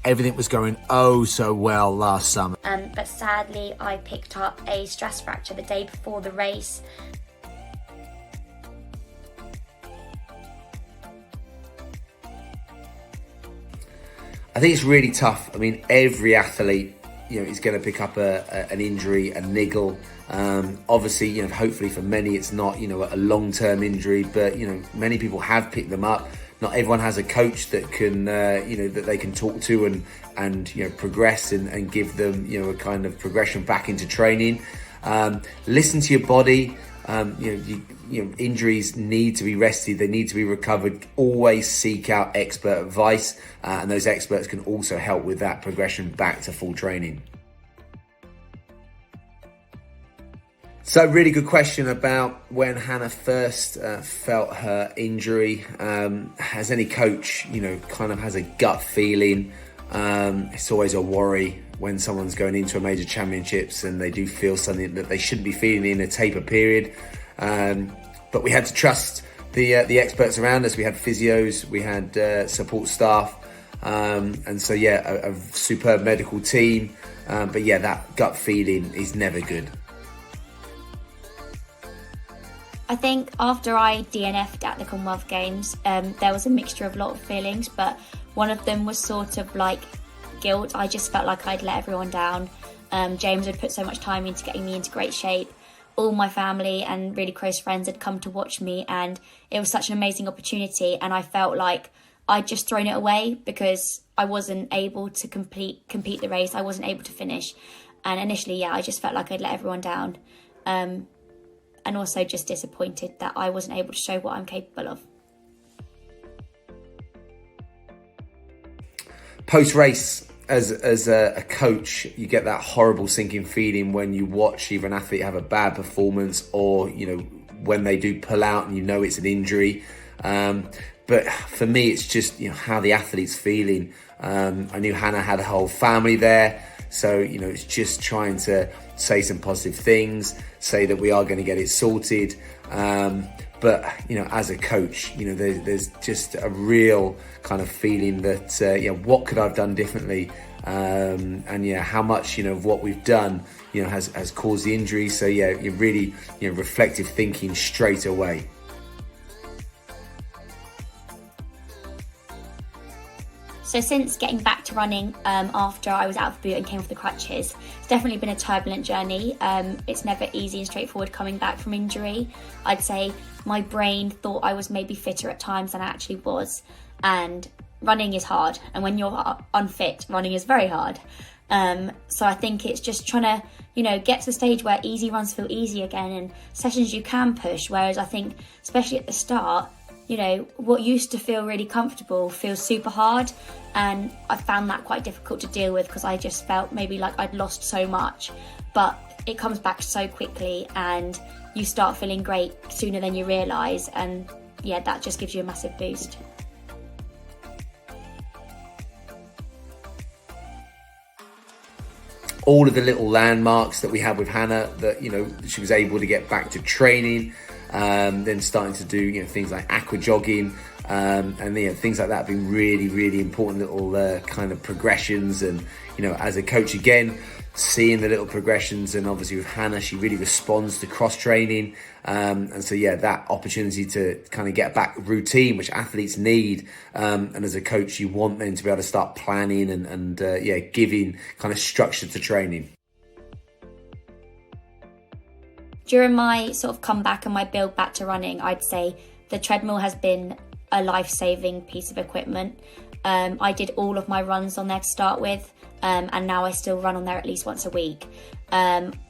everything was going oh so well last summer. But sadly, I picked up a stress fracture the day before the race. I think it's really tough. I mean, every athlete, is going to pick up an injury, a niggle. Obviously, hopefully for many, it's not, a long-term injury, but, many people have picked them up. Not everyone has a coach that can, that they can talk to and progress and give them, a kind of progression back into training. Listen to your body. Injuries need to be rested. They need to be recovered. Always seek out expert advice, and those experts can also help with that progression back to full training. So really good question about when Hannah first felt her injury. As any coach, kind of has a gut feeling. It's always a worry when someone's going into a major championships and they do feel something that they shouldn't be feeling in a taper period. But we had to trust the experts around us. We had physios, we had support staff, and so a superb medical team. But that gut feeling is never good. I think after I DNF'd at the Commonwealth Games, there was a mixture of a lot of feelings, but one of them was sort of like guilt. I just felt like I'd let everyone down. James had put so much time into getting me into great shape. All my family and really close friends had come to watch me, and it was such an amazing opportunity, and I felt like I'd just thrown it away because I wasn't able to compete the race. I wasn't able to finish, and initially I just felt like I'd let everyone down, and also just disappointed that I wasn't able to show what I'm capable of. Post-race, as a coach, you get that horrible sinking feeling when you watch either an athlete have a bad performance or, when they do pull out and it's an injury. But for me, it's just, how the athlete's feeling. I knew Hannah had a whole family there. So, it's just trying to say some positive things, say that we are going to get it sorted. But, as a coach, there's just a real kind of feeling that, what could I have done differently? And how much, of what we've done, has caused the injury. So, you're really, reflective thinking straight away. So since getting back to running after I was out of the boot and came off the crutches, it's definitely been a turbulent journey. It's never easy and straightforward coming back from injury. I'd say my brain thought I was maybe fitter at times than I actually was. And running is hard. And when you're unfit, running is very hard. So I think it's just trying to, get to the stage where easy runs feel easy again and sessions you can push. Whereas I think, especially at the start, what used to feel really comfortable feels super hard, and I found that quite difficult to deal with because I just felt maybe like I'd lost so much, but it comes back so quickly and you start feeling great sooner than you realise, and that just gives you a massive boost. All of the little landmarks that we had with Hannah, that she was able to get back to training, then starting to do things like aqua jogging, and things like that have been really, really important little kind of progressions. And as a coach, again, seeing the little progressions, and obviously with Hannah, she really responds to cross training, and so that opportunity to kind of get back routine, which athletes need, and as a coach, you want them to be able to start planning and giving kind of structure to training. During my sort of comeback and my build back to running, I'd say the treadmill has been a life-saving piece of equipment. I did all of my runs on there to start with, and now I still run on there at least once a week.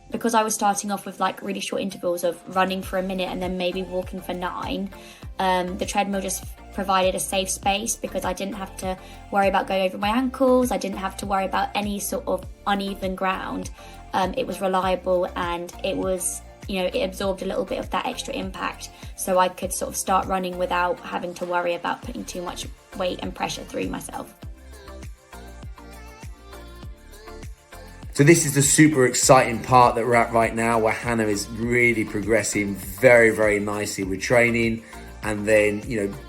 Because I was starting off with like really short intervals of running for a minute and then maybe walking for 9, the treadmill just provided a safe space because I didn't have to worry about going over my ankles. I didn't have to worry about any sort of uneven ground. It was reliable, and it was, it absorbed a little bit of that extra impact, so I could sort of start running without having to worry about putting too much weight and pressure through myself. So this is the super exciting part that we're at right now, where Hannah is really progressing very, very nicely with training. and then,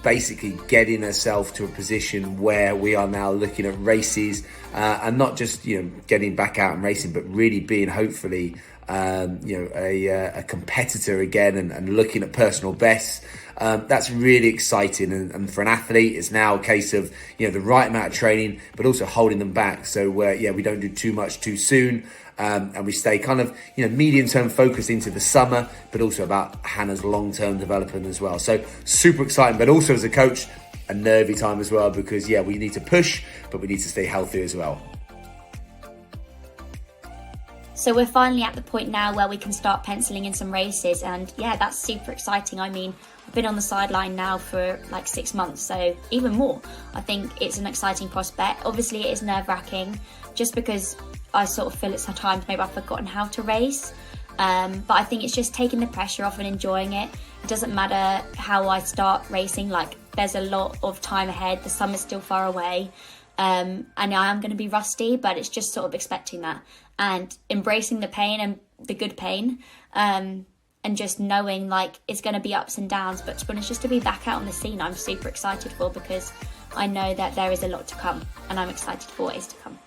basically getting herself to a position where we are now looking at races, and not just, getting back out and racing, but really being hopefully, a competitor again, and looking at personal bests. That's really exciting, and for an athlete, it's now a case of the right amount of training, but also holding them back. So we don't do too much too soon, and we stay kind of medium term focused into the summer, but also about Hannah's long term development as well. So super exciting, but also as a coach, a nervy time as well, because we need to push, but we need to stay healthy as well. So we're finally at the point now where we can start penciling in some races, and that's super exciting. I mean, I've been on the sideline now for like 6 months, so even more. I think it's an exciting prospect. Obviously it is nerve-wracking, just because I sort of feel at times maybe I've forgotten how to race, but I think it's just taking the pressure off and enjoying it. It doesn't matter how I start racing, like there's a lot of time ahead, the summer's still far away, and I am going to be rusty, but it's just sort of expecting that and embracing the pain and the good pain, and just knowing like it's going to be ups and downs, but to be honest, just to be back out on the scene, I'm super excited for, because I know that there is a lot to come, and I'm excited for what is to come.